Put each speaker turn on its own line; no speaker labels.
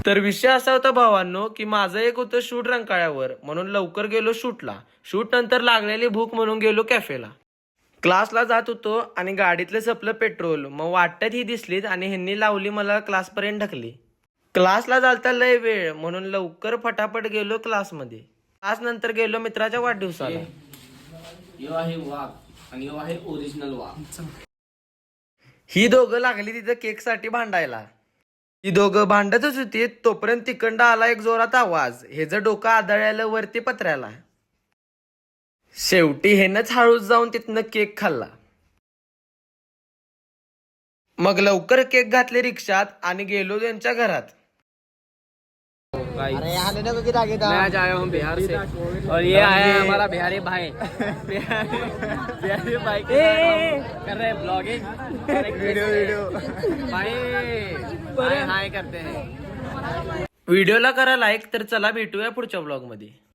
तर विषय असा होता भावांनो की माझं एक होतं शूट रंकाळ्यावर, म्हणून लवकर गेलो शूटला. शूट नंतर लागलेली भूक म्हणून गेलो कॅफेला. क्लासला जात होतो आणि गाडीतलं संपलं पेट्रोल. मग वाटत ही दिसलीत आणि ह्यांनी लावली मला क्लासपर्यंत ढकली. क्लासला जालता लय वेळ म्हणून लवकर फटाफट गेलो क्लासमध्ये. क्लास नंतर गेलो मित्राच्या वाढदिवसाला.
यो आहे वाघ आणि यो आहे ओरिजिनल वाघ.
ही दोघं लागली तिथं केकसाठी भांडायला. ही दोघं भांडतच होती तोपर्यंत तिकडं आला एक जोरात आवाज. हेचं डोकं आदळायला वरती पत्र्याला. शेवटी हेनच हळूच जाऊन तिथनं केक खाल्ला. मग लवकर केक घातले रिक्षात आणि गेलो त्यांच्या घरात.
मैं आज आया हूँ बिहार से और ये आया है हमारा बिहारी भाई. बिहारी भाई के साथ कर रहे हैं ब्लॉगिंग. वीडियो भाई हाय करते हैं.
व्हिडिओला करा लाईक. तर चला भेटूया पुढच्या ब्लॉग मध्ये.